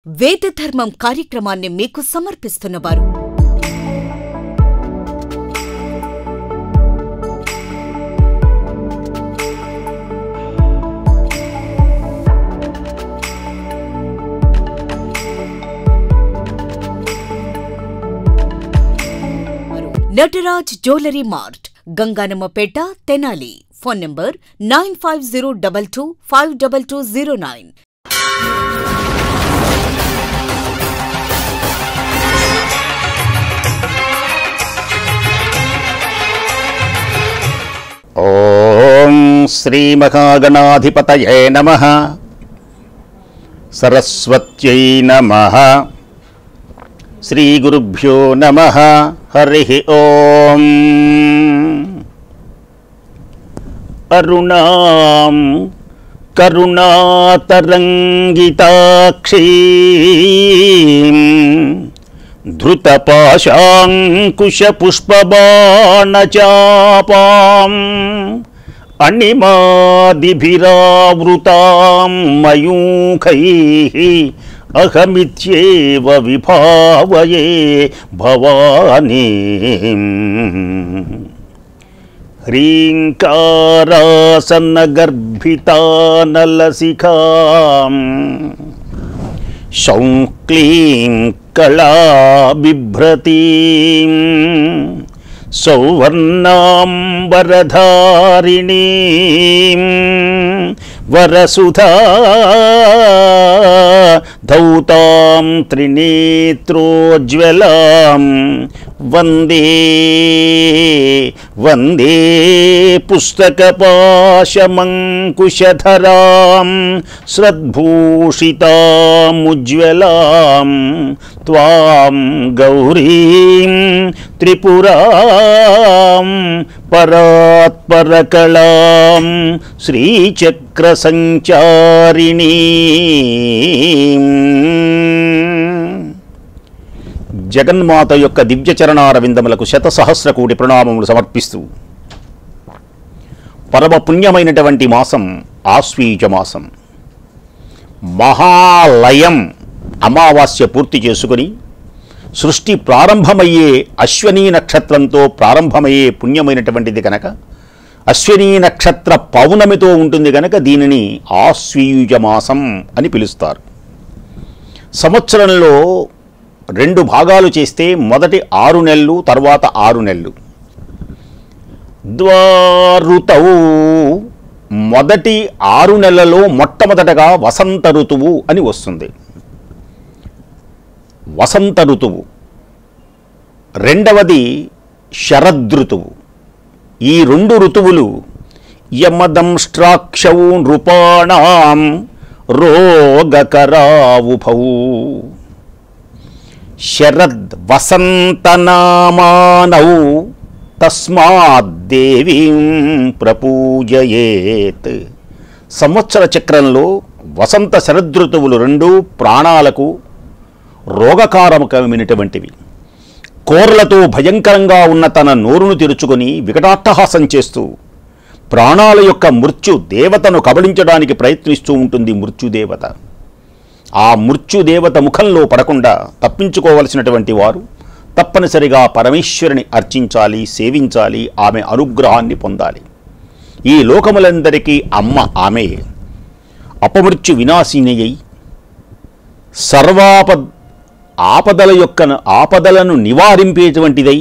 వేద ధర్మం కార్యక్రమాన్ని మీకు సమర్పిస్తున్నవారు Nataraj jewellery mart, Ganganammapeta, Tenali. Phone number 9502252209. ఓం శ్రీ మహాగణాధిపతయే నమః. సరస్వత్యై నమః. శ్రీ గురుభ్యో నమః. హరి ఓం. అరుణాం కరుణాతరంగితాక్షీం ధృతపాశాంకుశపుష్పబాణచాపాం అణిమాదిభిరావృతాం మయూఖైః అహమిత్యేవ విభావయే భవానీం. హ్రీంకారాసన్నగర్భితానలసిఖాం శౌక్లీం కళాబిభ్రతీం సౌవర్ణాంబరధారిణీం వరసుధా ధౌతాం త్రినేత్రోజ్వలాం వందే వందే పుస్తకపాశమంకుశధరాం శ్రద్భూషితాముజ్వలాం త్వాం గౌరీం త్రిపురాం పరాత్పరకళాం శ్రీచక్రసంచారిణీ. జగన్మాత యొక్క దివ్య చరణారవిందములకు శతసహస్ర కోటి ప్రణామములు సమర్పిస్తూ, పరమ పుణ్యమైనటువంటి మాసం ఆశ్వీజ మాసం. మహాలయం అమావాస్య పూర్తి చేసుకుని సృష్టి ప్రారంభమయ్యే అశ్వనీ నక్షత్రంతో ప్రారంభమయ్యే పుణ్యమైనటువంటిది కనుక, అశ్వినీ నక్షత్ర పౌర్ణమితో ఉంటుంది కనుక దీనిని ఆశ్వీయుజ మాసం అని పిలుస్తారు. సంవత్సరంలో 2 భాగాలు చేస్తే మొదటి 6 నెలలు, తర్వాత 6 నెలలు. ద్వారుతౌ మొదటి 6 నెలలలో మొట్టమొదటగా వసంత ఋతువు అని వస్తుంది. వసంత ఋతువు. రెండవది శరదృతువు. ఈ 2 ఋతువులు యమదంష్ట్రాక్షౌ నృపాణాం రోగకరావుభౌ. శరద్ వసంతనామానౌ తస్మాద్దేవీం ప్రపూజయేత్. సంవత్సర చక్రంలో వసంత శరదృతువులు 2 ప్రాణాలకు రోగకారకమైనటువంటివి. కోర్లతో భయంకరంగా ఉన్న తన నోరును తెరుచుకొని వికటాట్టహాసం చేస్తూ ప్రాణాల యొక్క మృత్యు దేవతను కబళించడానికి ప్రయత్నిస్తూ ఉంటుంది మృత్యుదేవత. ఆ మృత్యుదేవత ముఖంలో పడకుండా తప్పించుకోవలసినటువంటి వారు తప్పనిసరిగా పరమేశ్వరుని అర్చించాలి, సేవించాలి, ఆమె అనుగ్రహాన్ని పొందాలి. ఈ లోకములందరికీ అమ్మ ఆమె. అపమృత్యు వినాశిని అయి ఆపదలను నివారింపేటువంటిదై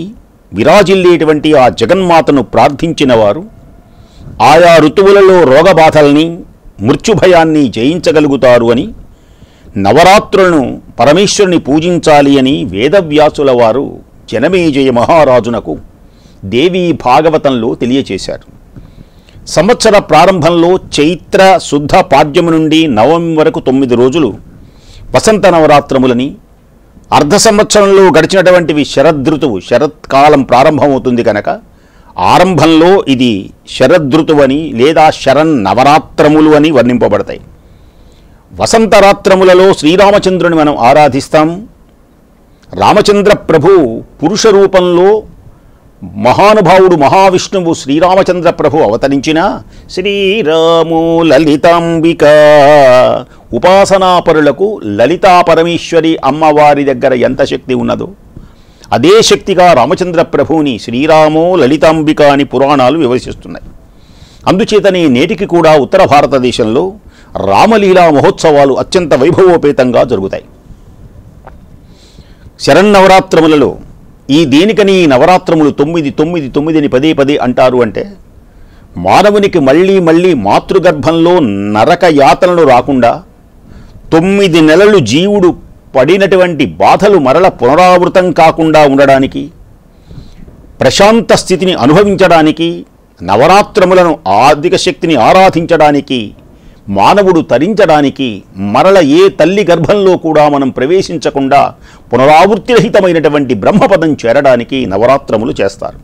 విరాజిల్లేటువంటి ఆ జగన్మాతను ప్రార్థించిన వారు ఆయా ఋతువులలో రోగబాధల్ని, మృత్యుభయాన్ని జయించగలుగుతారు అని, నవరాత్రులను పరమేశ్వరుని పూజించాలి అని వేదవ్యాసుల వారు జనమేజయ మహారాజునకు దేవీ భాగవతంలో తెలియచేశారు. సంవత్సర ప్రారంభంలో చైత్ర శుద్ధ పాడ్యము నుండి నవమి వరకు 9 రోజులు వసంత నవరాత్రములని, అర్ధ సంవత్సరంలో గడిచినటువంటివి శరదృతువు, శరత్కాలం ప్రారంభమవుతుంది కనుక ఆరంభంలో ఇది శరదృతువని లేదా శరన్నవరాత్రములు అని వర్ణింపబడతాయి. వసంతరాత్రములలో శ్రీరామచంద్రుని మనం ఆరాధిస్తాం. రామచంద్ర ప్రభు పురుష రూపంలో మహానుభావుడు మహావిష్ణువు శ్రీరామచంద్ర ప్రభు అవతరించిన శ్రీరాము లలితాంబిక ఉపాసనాపరులకు లలితా పరమేశ్వరి అమ్మవారి దగ్గర ఎంత శక్తి ఉన్నదో అదే శక్తిగా రామచంద్ర ప్రభువుని శ్రీరామో లలితాంబిక అని పురాణాలు వివరిస్తున్నాయి. అందుచేతనే నేటికి కూడా ఉత్తర భారతదేశంలో రామలీలా మహోత్సవాలు అత్యంత వైభవోపేతంగా జరుగుతాయి. శరన్నవరాత్రములలో ఈ దేనికని నవరాత్రములు 9 9 9 అని పదే పదే అంటారు అంటే మానవునికి మళ్ళీ మళ్ళీ మాతృగర్భంలో నరక యాతనలు రాకుండా 9 నెలలు జీవుడు పడినటువంటి బాధలు మరల పునరావృతం కాకుండా ఉండడానికి, ప్రశాంత స్థితిని అనుభవించడానికి, నవరాత్రములను ఆర్థిక శక్తిని ఆరాధించడానికి, మానవుడు తరించడానికి, మరల ఏ తల్లి గర్భంలో కూడా మనం ప్రవేశించకుండా పునరావృత్తిరహితమైనటువంటి బ్రహ్మపదం చేరడానికి నవరాత్రములు చేస్తారు.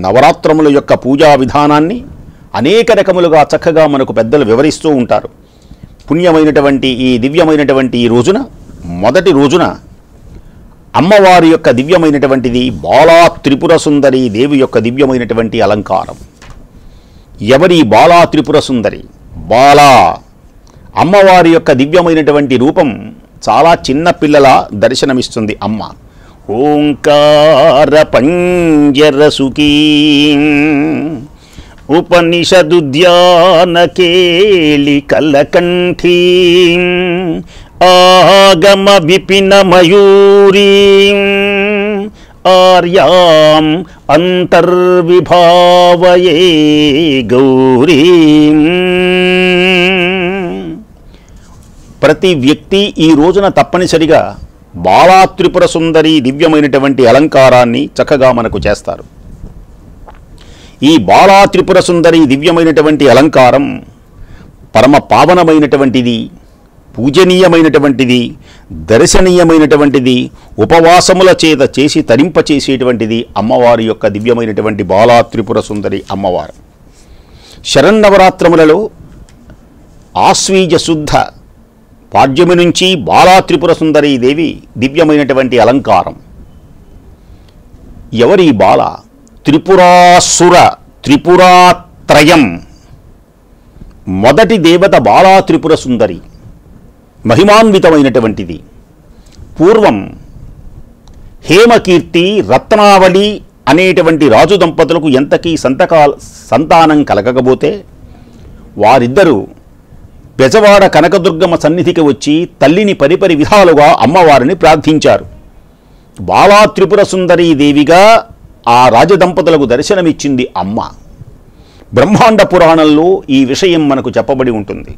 నవరాత్రముల యొక్క పూజా విధానాన్ని అనేక రకములుగా చక్కగా మనకు పెద్దలు వివరిస్తూ ఉంటారు. పుణ్యమైనటువంటి ఈ దివ్యమైనటువంటి ఈ రోజున, మొదటి రోజున అమ్మవారి యొక్క దివ్యమైనటువంటిది బాలా త్రిపుర సుందరి దేవి యొక్క దివ్యమైనటువంటి అలంకారం. ఎవరి బాలా త్రిపుర సుందరి? బాలా అమ్మవారి యొక్క దివ్యమైనటువంటి రూపం చాలా చిన్న పిల్లల దర్శనమిస్తుంది అమ్మ. ఓంకార పంజరసుకీ ఉపనిషదుద్యాన కేళి కలకంఠీ ఆగమ విపిన మయూరీ ఆర్యాం అంతర్విభావయే గౌరీ. ప్రతి వ్యక్తి ఈ రోజున తప్పనిసరిగా బాలా త్రిపుర సుందరి దివ్యమైనటువంటి అలంకారాన్ని చక్కగా మనకు చేస్తారు. ఈ బాలా త్రిపుర సుందరి దివ్యమైనటువంటి అలంకారం పరమ పావనమైనటువంటిది, పూజనీయమైనటువంటిది, దర్శనీయమైనటువంటిది, ఉపవాసముల చేత చేసి తరింపచేసేటువంటిది అమ్మవారి యొక్క దివ్యమైనటువంటి బాలా త్రిపుర సుందరి అమ్మవారు. శరన్నవరాత్రములలో ఆశ్వీజ శుద్ధ పాడ్యమి నుంచి బాలా త్రిపుర సుందరి దేవి దివ్యమైనటువంటి అలంకారం. ఎవరి బాల? త్రిపురాసుర త్రిపురాత్రయం. మొదటి దేవత బాలా త్రిపుర సుందరి, మహిమాన్వితమైనటువంటిది. పూర్వం హేమకీర్తి రత్నావళి అనేటువంటి రాజు దంపతులకు ఎంతకీ సంతానం కలగకపోతే వారిద్దరూ బెజవాడ కనకదుర్గమ్మ సన్నిధికి వచ్చి తల్లిని పరిపరి విధాలుగా అమ్మవారిని ప్రార్థించారు. బాలా త్రిపుర సుందరీ దేవిగా ఆ రాజదంపతులకు దర్శనమిచ్చింది అమ్మ. బ్రహ్మాండ పురాణంలో ఈ విషయం మనకు చెప్పబడి ఉంటుంది.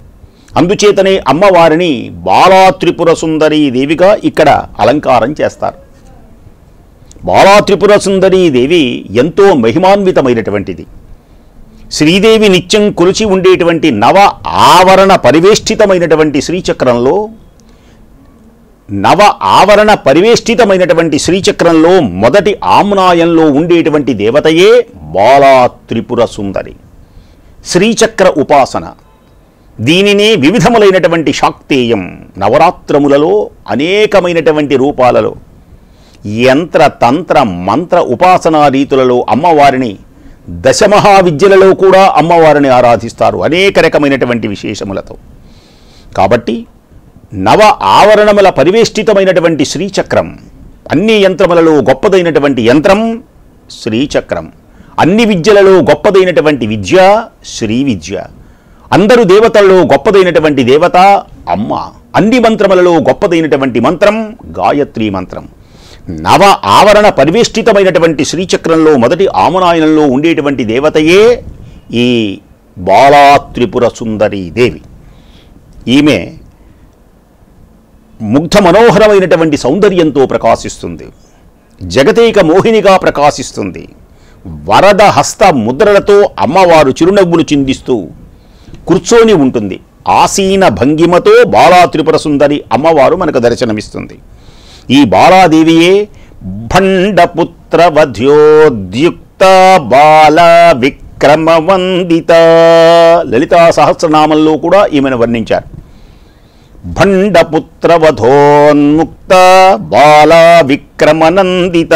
అందుచేతనే అమ్మవారిని బాలా త్రిపుర సుందరీ దేవిగా ఇక్కడ అలంకారం చేస్తారు. బాలా త్రిపుర సుందరీ దేవి ఎంతో మహిమాన్వితమైనటువంటిది. శ్రీదేవి నిత్యం కొలిచి ఉండేటువంటి నవ ఆవరణ పరివేష్టితమైనటువంటి శ్రీచక్రంలో, నవ ఆవరణ పరివేష్టితమైనటువంటి శ్రీచక్రంలో మొదటి ఆమ్నాయంలో ఉండేటువంటి దేవతయే బాలా త్రిపుర సుందరి. శ్రీచక్ర ఉపాసన, దీనినే వివిధములైనటువంటి శాక్తేయం, నవరాత్రములలో అనేకమైనటువంటి రూపాలలో యంత్ర తంత్ర మంత్ర ఉపాసనా రీతులలో అమ్మవారిని, దశమహావిద్యలలో కూడా అమ్మవారిని ఆరాధిస్తారు అనేక రకమైనటువంటి విశేషములతో. కాబట్టి నవ ఆవరణముల పరివేష్టితమైనటువంటి శ్రీచక్రం, అన్ని యంత్రములలో గొప్పదైనటువంటి యంత్రం శ్రీచక్రం, అన్ని విద్యలలో గొప్పదైనటువంటి విద్య శ్రీ విద్య, అందరు దేవతల్లో గొప్పదైనటువంటి దేవత అమ్మ, అన్ని మంత్రములలో గొప్పదైనటువంటి మంత్రం గాయత్రీ మంత్రం. నవ ఆవరణ పరివేష్టితమైనటువంటి శ్రీచక్రంలో మొదటి ఆమనాయనంలో ఉండేటువంటి దేవతయే ఈ బాలా త్రిపుర సుందరీ దేవి. ఈమె ముగ్ధ మనోహరమైనటువంటి సౌందర్యంతో ప్రకాశిస్తుంది, జగతేక మోహినిగా ప్రకాశిస్తుంది. వరద హస్త ముద్రలతో అమ్మవారు చిరునవ్వులు చిందిస్తూ కూర్చొని ఉంటుంది. ఆసీన భంగిమతో బాలా త్రిపుర సుందరి అమ్మవారు మనకు దర్శనమిస్తుంది. ఈ బాలాదేవియే భండపుత్ర వధ్యోద్యుక్త బాల విక్రమవందిత. లలితా సహస్రనామంలో కూడా ఈమెను వర్ణించారు. భండపుత్ర వధోన్ముక్త బాల విక్రమనందిత.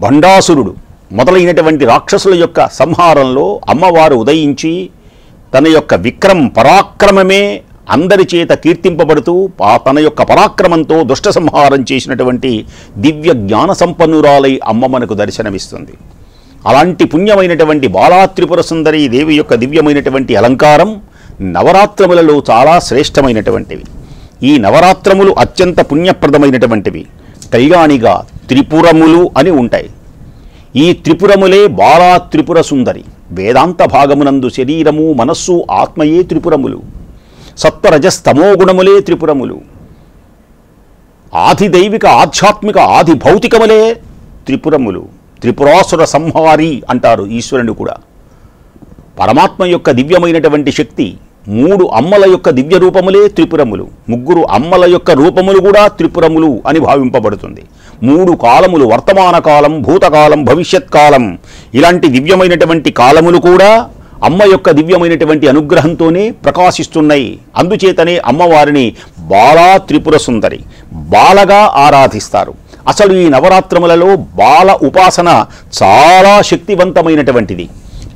భండాసురుడు మొదలైనటువంటి రాక్షసుల యొక్క సంహారంలో అమ్మవారు ఉదయించి తన యొక్క పరాక్రమమే అందరి చేత కీర్తింపబడుతూ తన యొక్క పరాక్రమంతో దుష్ట సంహారం చేసినటువంటి దివ్య జ్ఞాన సంపన్నురాలై అమ్మ మనకు దర్శనమిస్తుంది. అలాంటి పుణ్యమైనటువంటి బాలా త్రిపుర సుందరి దేవి యొక్క దివ్యమైనటువంటి అలంకారం నవరాత్రములలో చాలా శ్రేష్టమైనటువంటివి. ఈ నవరాత్రములు అత్యంత పుణ్యప్రదమైనటువంటివి. కళ్యాణిగా త్రిపురములు అని ఉంటాయి. ఈ త్రిపురములే బాలా త్రిపుర సుందరి. వేదాంత భాగమునందు శరీరము మనస్సు ఆత్మయే త్రిపురములు, సత్వరజస్తమో గుణములే త్రిపురములు, ఆదిదైవిక ఆధ్యాత్మిక ఆది భౌతికములే త్రిపురములు. త్రిపురాసుర సంహారి అంటారు ఈశ్వరుని కూడా. పరమాత్మ యొక్క దివ్యమైనటువంటి శక్తి 3 అమ్మల యొక్క దివ్య రూపములే త్రిపురములు, 3 అమ్మల యొక్క రూపములు కూడా త్రిపురములు అని భావింపబడుతుంది. 3 కాలములు, వర్తమాన కాలం, భూతకాలం, భవిష్యత్ కాలం, ఇలాంటి దివ్యమైనటువంటి కాలములు కూడా అమ్మ యొక్క దివ్యమైనటువంటి అనుగ్రహంతోనే ప్రకాశిస్తున్నాయి. అందుచేతనే అమ్మవారిని బాలా త్రిపుర సుందరి, బాలగా ఆరాధిస్తారు. అసలు ఈ నవరాత్రములలో బాల ఉపాసన చాలా శక్తివంతమైనటువంటిది.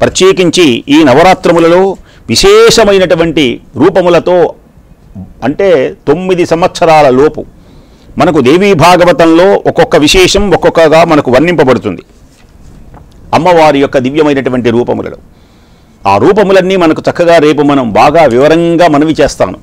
ప్రత్యేకించి ఈ నవరాత్రములలో విశేషమైనటువంటి రూపములతో, అంటే 9 సంవత్సరాల లోపు మనకు దేవీ భాగవతంలో ఒక్కొక్క విశేషం ఒక్కొక్కగా మనకు వర్ణింపబడుతుంది అమ్మవారి యొక్క దివ్యమైనటువంటి రూపములలో. ఆ రూపములన్నీ మనకు చక్కగా రేపు మనం బాగా వివరంగా మనవి చేస్తాను.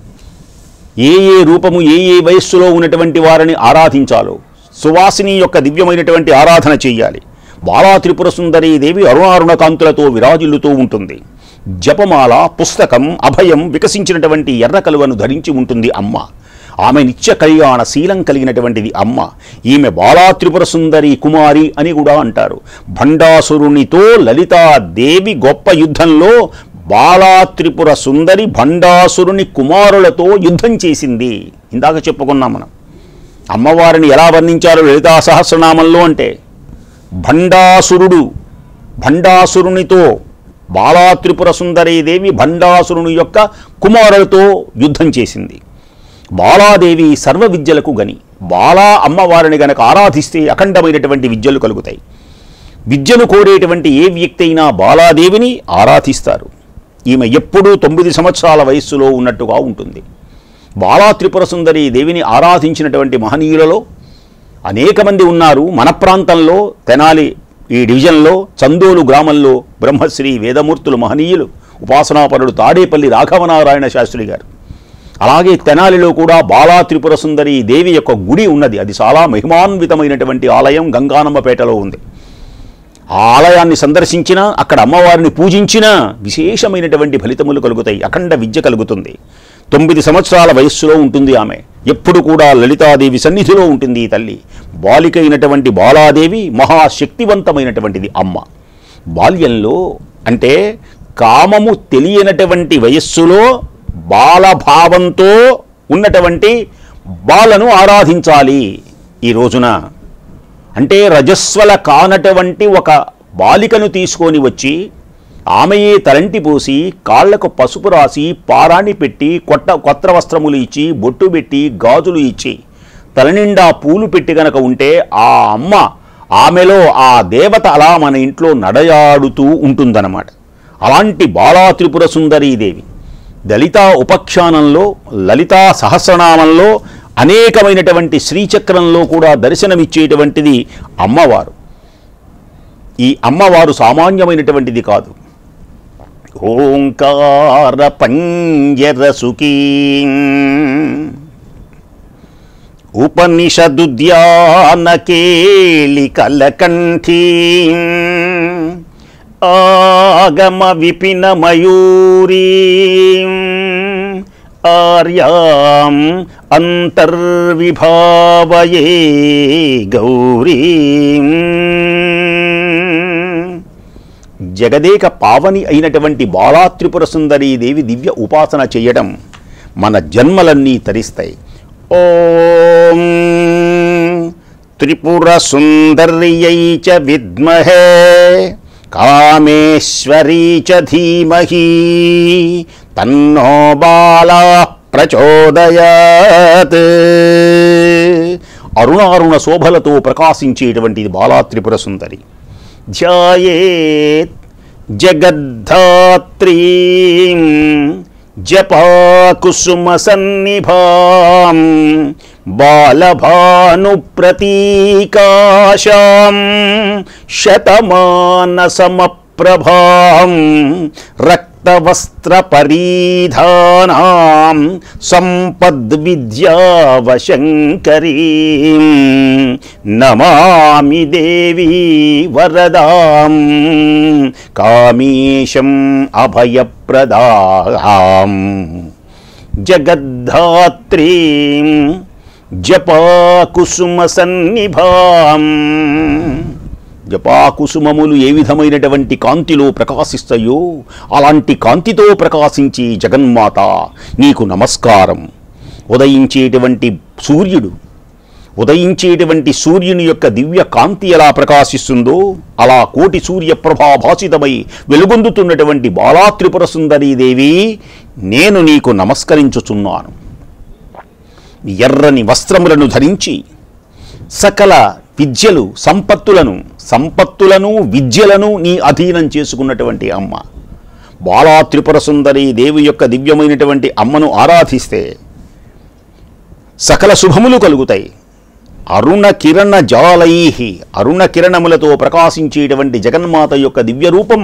ఏ రూపము ఏ వయస్సులో ఉన్నటువంటి వారిని ఆరాధించాలో, సువాసిని యొక్క దివ్యమైనటువంటి ఆరాధన చెయ్యాలి. బాలా త్రిపుర సుందరీ దేవి అరుణారుణ కాంతులతో విరాజిల్లుతూ ఉంటుంది. జపమాల, పుస్తకం, అభయం వికసించినటువంటి ఎర్ర కలువను ధరించి ఉంటుంది అమ్మ. ఆమె నిత్య కళ్యాణ శీలం కలిగినటువంటిది అమ్మ. ఈమె బాలా త్రిపుర సుందరి కుమారి అని కూడా అంటారు. భండాసురునితో లలితాదేవి గొప్ప యుద్ధంలో బాలా త్రిపుర సుందరి భండాసురుని కుమారులతో యుద్ధం చేసింది. ఇందాక చెప్పుకున్నాం మనం. అమ్మవారిని ఎలా వర్ణించారు లలితా సహస్రనామంలో అంటే, భండాసురునితో బాలా త్రిపుర సుందరీ దేవి భండాసురుని యొక్క కుమారులతో యుద్ధం చేసింది. బాలాదేవి సర్వ విద్యలకు గని. బాలా అమ్మవారిని గనక ఆరాధిస్తే అఖండమైనటువంటి విద్యలు కలుగుతాయి. విద్యను కోరేటువంటి ఏ వ్యక్తి అయినా బాలాదేవిని ఆరాధిస్తారు. ఈమె ఎప్పుడూ 9 సంవత్సరాల వయస్సులో ఉన్నట్టుగా ఉంటుంది. బాలా త్రిపుర సుందరీ దేవిని ఆరాధించినటువంటి మహనీయులలో అనేక మంది ఉన్నారు. మన ప్రాంతంలో తెనాలి ఈ డివిజన్లో చందోలు గ్రామంలో బ్రహ్మశ్రీ వేదమూర్తులు మహనీయులు ఉపాసనాపరుడు తాడేపల్లి రాఘవనారాయణ శాస్త్రి గారు. అలాగే తెనాలిలో కూడా బాలా త్రిపుర సుందరీ దేవి యొక్క గుడి ఉన్నది. అది చాలా మహిమాన్వితమైనటువంటి ఆలయం గంగానమ్మపేటలో ఉంది. ఆ ఆలయాన్ని సందర్శించినా, అక్కడ అమ్మవారిని పూజించినా విశేషమైనటువంటి ఫలితములు కలుగుతాయి. అఖండ విద్య కలుగుతుంది. 9 సంవత్సరాల వయస్సులో ఉంటుంది ఆమె. ఎప్పుడు కూడా లలితాదేవి సన్నిధిలో ఉంటుంది ఈ తల్లి. బాలిక అయినటువంటి బాలాదేవి మహాశక్తివంతమైనటువంటిది అమ్మ. బాల్యంలో అంటే కామము తెలియనటువంటి వయస్సులో బాలభావంతో ఉన్నటువంటి బాలను ఆరాధించాలి. ఈ రోజున అంటే రజస్వల కానటువంటి ఒక బాలికను తీసుకొని వచ్చి ఆమెయే తలంటి పోసి కాళ్లకు పసుపు రాసి పారాణి పెట్టి కొత్త వస్త్రములు ఇచ్చి బొట్టు పెట్టి గాజులు ఇచ్చి తలనిండా పూలు పెట్టి గనక ఉంటే ఆ అమ్మ, ఆమెలో ఆ దేవత అలా మన ఇంట్లో నడయాడుతూ ఉంటుందన్నమాట. అలాంటి బాలా త్రిపుర సుందరీ దేవి దళితా ఉపఖ్యానంలో, లలితా సహస్రనామంలో, అనేకమైనటువంటి శ్రీచక్రంలో కూడా దర్శనమిచ్చేటువంటిది అమ్మవారు. ఈ అమ్మవారు సామాన్యమైనటువంటిది కాదు. ఓంకార పంజరసుకీ ఉపనిషదుద్యాన కేళి కలకంఠీ ఆగమ విపిన మయూరీ ఆర్యాం అంతర్విభావయే గౌరీ. జగదేక పావని అయినటువంటి బాలా త్రిపుర సుందరీ దేవి దివ్య ఉపాసన చేయడం మన జన్మలన్నీ తరిస్తాయి. ఓం త్రిపుర సుందర్యై చ విద్మహే కామేశ్వరీ చ ధీమహి తన్నో బాలా ప్రచోదయాత్. అరుణారుణ శోభలతో ప్రకాశించేటువంటిది బాలా త్రిపుర సుందరి. ధ్యాయేత్ జగద్ధాత్రీం జపాకుసుమ సన్నిభాం బాలభాను ప్రతీకాశాం శతమానసమప్రభాం రక్తవస్త్రపరీధానాం సంపద్విద్యావశంకరీం నమామి దేవీ వరదాం కామేశం అభయప్రదాం. జగద్ధాత్రీం జపాకుసుమ సన్నిభాం. జపాకుసుమములు ఏ విధమైనటువంటి కాంతిలో ప్రకాశిస్తాయో అలాంటి కాంతితో ప్రకాశించే జగన్మాత నీకు నమస్కారం. ఉదయించేటువంటి సూర్యుని యొక్క దివ్య కాంతి ఎలా ప్రకాశిస్తుందో అలా కోటి సూర్యప్రభాభాసితమై వెలుగొందుతున్నటువంటి బాలా త్రిపుర సుందరీదేవి నేను నీకు నమస్కరించుచున్నాను. ఎర్రని వస్త్రములను ధరించి సకల విద్యలు సంపత్తులను విద్యలను నీ అధీనం చేసుకున్నటువంటి అమ్మ బాలా త్రిపుర సుందరి దేవి యొక్క దివ్యమైనటువంటి అమ్మను ఆరాధిస్తే సకల శుభములు కలుగుతాయి. అరుణ కిరణ జాలైహి అరుణ కిరణములతో ప్రకాశించేటువంటి జగన్మాత యొక్క దివ్య రూపం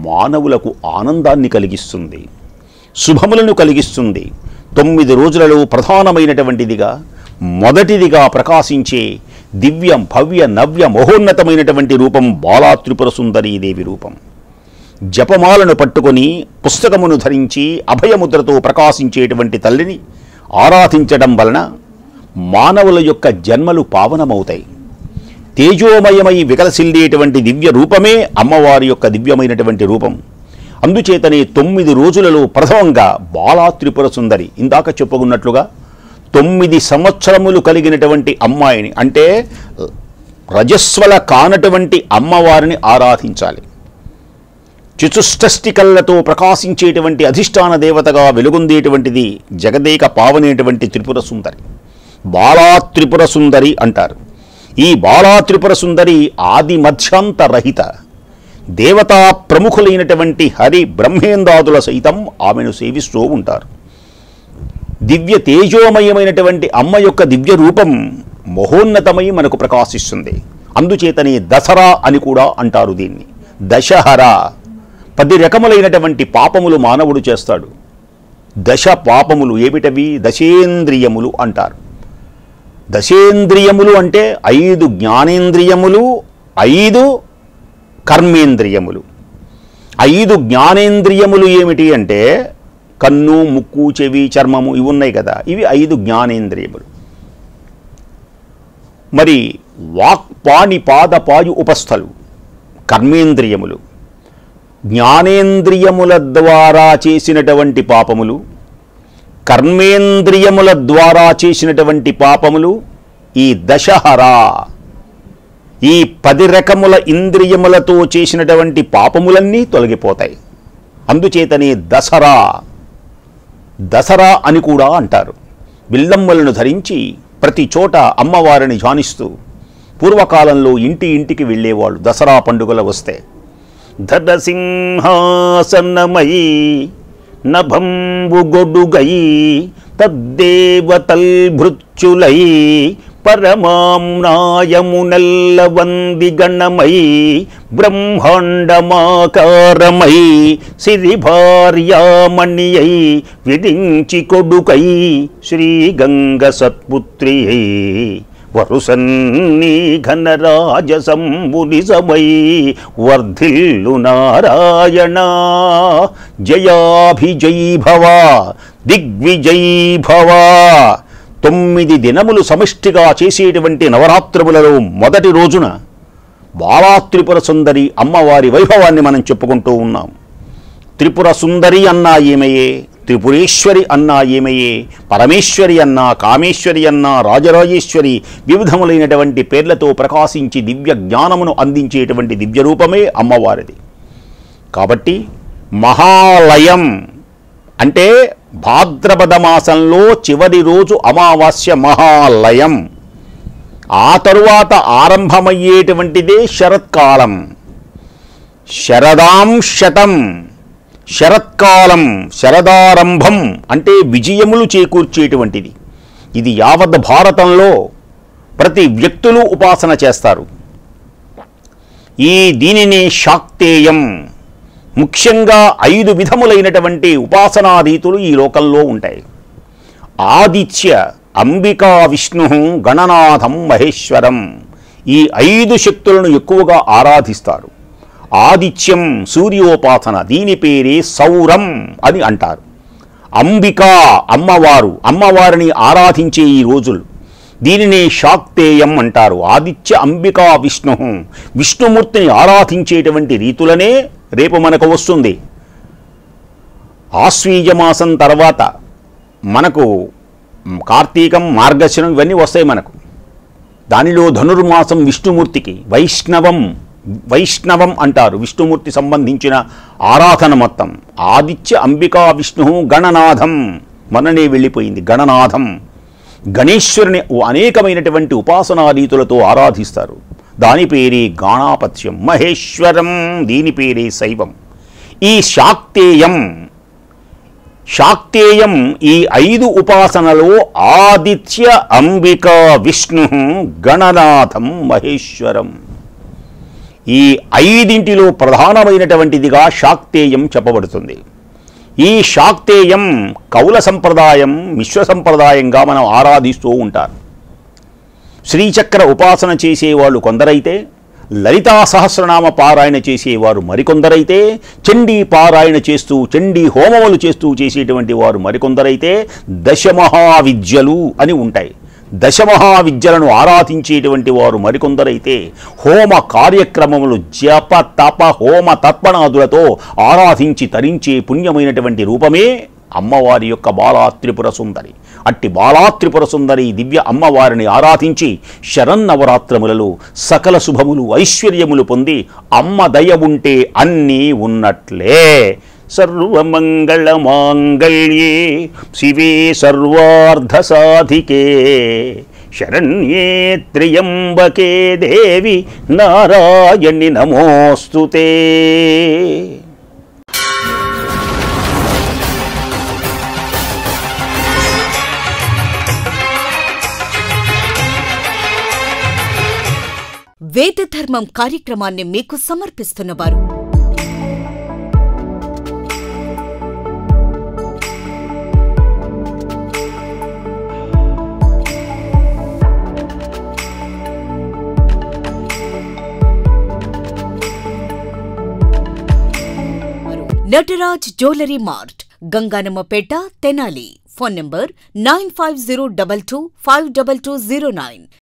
మానవులకు ఆనందాన్ని కలిగిస్తుంది, శుభములను కలిగిస్తుంది. 9 రోజులలో ప్రధానమైనటువంటిదిగా మొదటిదిగా ప్రకాశించే దివ్యం భవ్య నవ్య మహోన్నతమైనటువంటి రూపం బాలా త్రిపుర సుందరీదేవి రూపం. జపమాలను పట్టుకొని పుస్తకమును ధరించి అభయముద్రతో ప్రకాశించేటువంటి తల్లిని ఆరాధించడం వలన మానవుల యొక్క జన్మలు పావనమవుతాయి. తేజోమయమై వికలసిల్లేటువంటి దివ్య రూపమే అమ్మవారి యొక్క దివ్యమైనటువంటి రూపం. అందుచేతనే 9 రోజులలో ప్రథమంగా బాలా త్రిపుర సుందరి ఇందాక చెప్పుకున్నట్లుగా 9 సంవత్సరములు కలిగినటువంటి అమ్మాయిని అంటే రజస్వల కానటువంటి అమ్మవారిని ఆరాధించాలి. చతుష్టష్టి కళ్ళతో ప్రకాశించేటువంటి అధిష్టాన దేవతగా వెలుగొందేటువంటిది జగదేక పావనేటువంటి త్రిపుర సుందరి, బాలా త్రిపుర సుందరి అంటారు. ఈ బాలా త్రిపుర సుందరి ఆది మధ్యాంత రహిత దేవతా ప్రముఖులైనటువంటి హరి బ్రహ్మేంద్రాదుల సైతం ఆమెను సేవిస్తూ ఉంటారు. దివ్య తేజోమయమైనటువంటి అమ్మ యొక్క దివ్య రూపం మహోన్నతమై మనకు ప్రకాశిస్తుంది. అందుచేతనే దసరా అని కూడా అంటారు దీన్ని. దశహర 10 రకములైనటువంటి పాపములు మానవుడు చేస్తాడు. దశ పాపములు ఏమిటవి? దశేంద్రియములు అంటారు. దశేంద్రియములు అంటే 5 జ్ఞానేంద్రియములు, 5 కర్మేంద్రియములు. 5 జ్ఞానేంద్రియములు ఏమిటి అంటే కన్ను, ముక్కు, చెవి, చర్మము ఇవి ఉన్నాయి కదా, ఇవి 5 జ్ఞానేంద్రియములు. మరి వాక్, పాణి, పాద, పాయు, ఉపస్థలు కర్మేంద్రియములు. జ్ఞానేంద్రియముల ద్వారా చేసినటువంటి పాపములు, కర్మేంద్రియముల ద్వారా చేసినటువంటి పాపములు ఈ దశహర, ఈ 10 రకముల ఇంద్రియములతో చేసినటువంటి పాపములన్నీ తొలగిపోతాయి. అందుచేతనే దసరా అని కూడా అంటారు. బిల్లమ్మలను ధరించి ప్రతి చోట అమ్మవారిని ధ్యానిస్తూ పూర్వకాలంలో ఇంటికి వెళ్ళేవాళ్ళు. దసరా పండుగల వస్తే ధరసింహాసనమై నభంబు గొడుగై తద్దేవతల్భృత్యులై పరమాంనాయమునల్ల వందిగణమై బ్రహ్మాండమాకారమై సిరిభార్యామణియై విరించి కొడుకై శ్రీగంగ సత్పుత్రియై వరుసన్నీ ఘనరాజసంబునిజమై వర్ధిల్లు నారాయణ జయాభిజయీ భవ దిగ్విజయీ భవ. 9 దినములు సమిష్టిగా చేసేటువంటి నవరాత్రములలో మొదటి రోజున బాలా త్రిపుర సుందరి అమ్మవారి వైభవాన్ని మనం చెప్పుకుంటూ ఉన్నాం. త్రిపుర సుందరి అన్నా ఏమయే, త్రిపురేశ్వరి అన్నా ఏమయే, పరమేశ్వరి అన్నా, కామేశ్వరి అన్నా, రాజరాజేశ్వరి వివిధములైనటువంటి పేర్లతో ప్రకాశించి దివ్య జ్ఞానమును అందించేటువంటి దివ్య రూపమే అమ్మవారిది. కాబట్టి మహాలయం అంటే భాద్రపద మాసంలో చివరి రోజు అమావాస్య మహాలయం ఆ తరువాత ఆరంభమయ్యేటువంటిదే శరత్కాలం. శరదాం శతం, శరత్కాలం, శరదారంభం అంటే విజయములు చేకూర్చేటువంటిది. ఇది యావత్ భారతంలో ప్రతి వ్యక్తులు ఉపాసన చేస్తారు. దీనిని శాక్తేయం. ముఖ్యంగా 5 విధములైనటువంటి ఉపాసనా రీతులు ఈ లోకంలో ఉంటాయి. ఆదిత్య, అంబికా, విష్ణు, గణనాథం, మహేశ్వరం. ఈ 5 శక్తులను ఎక్కువగా ఆరాధిస్తారు. ఆదిత్యం సూర్యోపాసన, దీని పేరే సౌరం అని అంటారు. అంబిక అమ్మవారు, అమ్మవారిని ఆరాధించే ఈ రోజులు, దీనిని శాక్తేయం అంటారు. ఆదిత్య, అంబికా, విష్ణు, విష్ణుమూర్తిని ఆరాధించేటువంటి రీతులనే రేపు మనకు వస్తుంది. ఆశ్వీజమాసం తర్వాత మనకు కార్తీకం, మార్గశిరం ఇవన్నీ వస్తాయి మనకు. దానిలో ధనుర్మాసం విష్ణుమూర్తికి వైష్ణవం అంటారు. విష్ణుమూర్తి సంబంధించిన ఆరాధన మొత్తం. ఆదిత్య, అంబికా, విష్ణు, గణనాథం మననే వెళ్ళిపోయింది. గణనాథం గణేశ్వరుని అనేకమైనటువంటి ఉపాసనా రీతులతో ఆరాధిస్తారు. దాని పేరే గాణాపత్యం. మహేశ్వరం, దీని పేరే శైవం. ఈ శాక్తేయం ఈ 5 ఉపాసనలో ఆదిత్య, అంబిక, విష్ణు, గణనాథం, మహేశ్వరం ఈ 5 ప్రధానమైనటువంటిదిగా శాక్తేయం చెప్పబడుతుంది. ఈ శాక్తేయం కౌల సంప్రదాయం, మిశ్ర సంప్రదాయంగా మనం ఆరాధిస్తూ ఉంటారు. శ్రీచక్ర ఉపాసన చేసేవాళ్ళు కొందరైతే, లలితా సహస్రనామ పారాయణ చేసేవారు మరికొందరైతే, చండీ పారాయణ చేస్తూ చండీ హోమములు చేస్తూ చేసేటువంటి వారు మరికొందరైతే, దశమహావిద్యలు అని ఉంటాయి. దశమహావిద్యలను ఆరాధించేటువంటి వారు మరికొందరైతే, హోమ కార్యక్రమములు జప తప హోమ తత్పణాదులతో ఆరాధించి తరించే పుణ్యమైనటువంటి రూపమే అమ్మవారి యొక్క బాలాత్రిపుర సుందరి. అట్టి బాలాత్రిపుర సుందరి దివ్య అమ్మవారిని ఆరాధించి శరన్నవరాత్రములలో సకల శుభములు ఐశ్వర్యములు పొంది అమ్మ దయ ఉంటే అన్నీ ఉన్నట్లే. సర్వమంగళమాంగళ్యే శివే సర్వార్ధసాధికే శరణ్యే త్ర్యంబకే దేవి నారాయణి నమోస్తుతే. వేదధర్మం కార్యక్రమాన్ని మీకు సమర్పిస్తున్నవారు Nataraj jewellery mart, Ganganammapeta, Tenali. Phone number 9502252209.